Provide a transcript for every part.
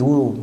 2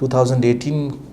2018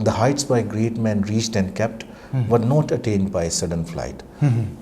the heights by great men reached and kept were not attained by sudden flight.